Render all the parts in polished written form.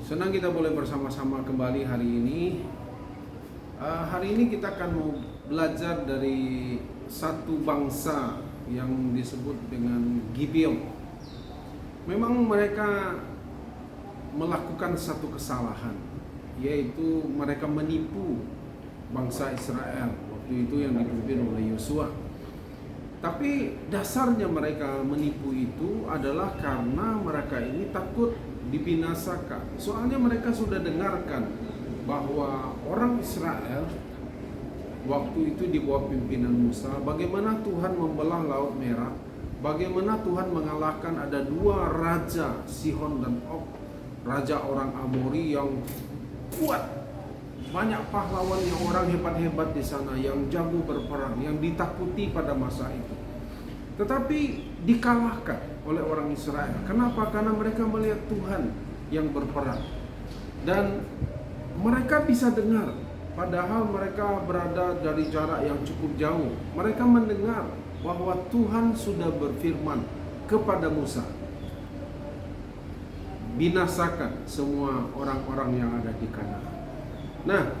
Senang kita boleh bersama-sama kembali hari ini. Hari ini kita akan mau belajar dari satu bangsa yang disebut dengan Gibeon. Memang mereka melakukan satu kesalahan, yaitu mereka menipu bangsa Israel waktu itu yang dipimpin oleh Yosua. Tapi dasarnya mereka menipu itu adalah karena mereka ini takut dibinasakan. Soalnya mereka sudah dengarkan bahwa orang Israel waktu itu di bawah pimpinan Musa, bagaimana Tuhan membelah Laut Merah, bagaimana Tuhan mengalahkan ada dua raja, Sihon dan Og, raja orang Amori yang kuat, banyak pahlawan yang orang hebat-hebat di sana, yang jago berperang, yang ditakuti pada masa itu. Tetapi dikalahkan oleh orang Israel. Kenapa? Karena mereka melihat Tuhan yang berperang. Dan mereka bisa dengar, padahal mereka berada dari jarak yang cukup jauh. Mereka mendengar bahwa Tuhan sudah berfirman kepada Musa, binasakan semua orang-orang yang ada di Kanaan. Nah,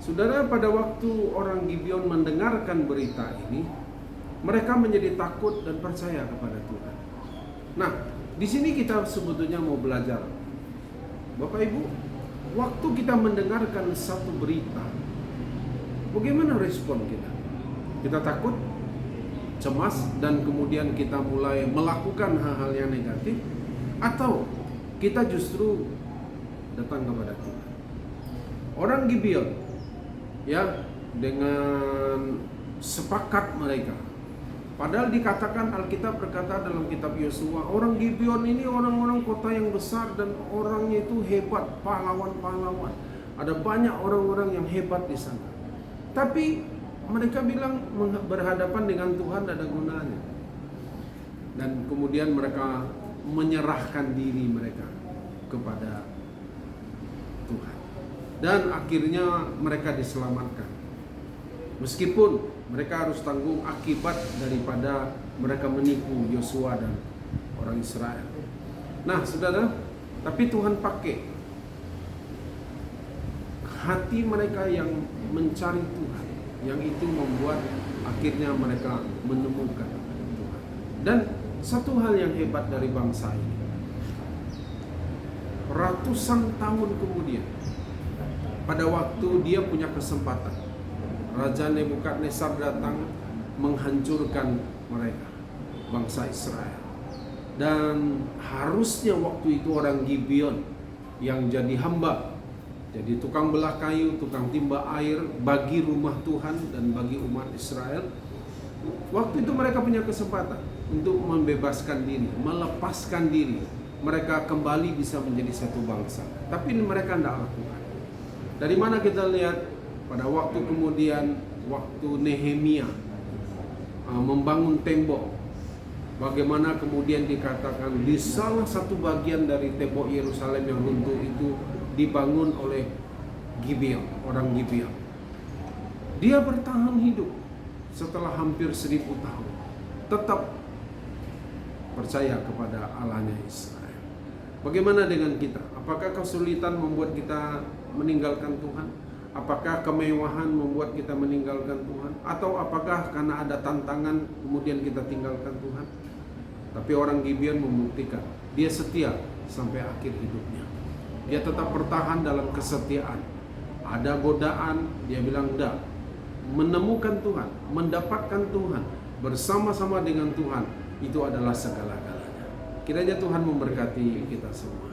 saudara, pada waktu orang Gibeon mendengarkan berita ini, mereka menjadi takut dan percaya kepada Tuhan. Nah, di sini kita sebetulnya mau belajar, Bapak Ibu, waktu kita mendengarkan satu berita, bagaimana respon kita? Kita takut, cemas, dan kemudian kita mulai melakukan hal-hal yang negatif, atau kita justru datang kepada Tuhan. Orang Gibeon, ya, dengan sepakat mereka. Padahal dikatakan, Alkitab berkata dalam kitab Yosua, orang Gibeon ini orang-orang kota yang besar dan orangnya itu hebat, pahlawan-pahlawan. Ada banyak orang-orang yang hebat di sana. Tapi mereka bilang berhadapan dengan Tuhan tidak ada gunanya. Dan kemudian mereka menyerahkan diri mereka kepada Tuhan. Dan akhirnya mereka diselamatkan. Meskipun mereka harus tanggung akibat daripada mereka menipu Yosua dan orang Israel. Nah, saudara, tapi Tuhan pakai hati mereka yang mencari Tuhan, yang itu membuat akhirnya mereka menemukan Tuhan. Dan satu hal yang hebat dari bangsa ini, ratusan tahun kemudian, pada waktu dia punya kesempatan, Raja Nebukadnezar datang menghancurkan mereka, bangsa Israel. Dan harusnya waktu itu orang Gibeon yang jadi hamba, jadi tukang belah kayu, tukang timba air bagi rumah Tuhan dan bagi umat Israel. Waktu itu mereka punya kesempatan untuk membebaskan diri, melepaskan diri. Mereka kembali bisa menjadi satu bangsa. Tapi mereka tidak lakukan. Dari mana kita lihat? Pada waktu kemudian, waktu Nehemia membangun tembok, bagaimana kemudian dikatakan di salah satu bagian dari tembok Yerusalem yang runtuh itu dibangun oleh Gibeon, orang Gibeon. Dia bertahan hidup setelah hampir 1000 tahun, tetap percaya kepada Allahnya Israel. Bagaimana dengan kita? Apakah kesulitan membuat kita meninggalkan Tuhan? Apakah kemewahan membuat kita meninggalkan Tuhan? Atau apakah karena ada tantangan kemudian kita tinggalkan Tuhan? Tapi orang Gibeon membuktikan dia setia sampai akhir hidupnya. Dia tetap bertahan dalam kesetiaan. Ada godaan, dia bilang enggak. Menemukan Tuhan, mendapatkan Tuhan, bersama-sama dengan Tuhan, itu adalah segala-galanya. Kiranya Tuhan memberkati kita semua.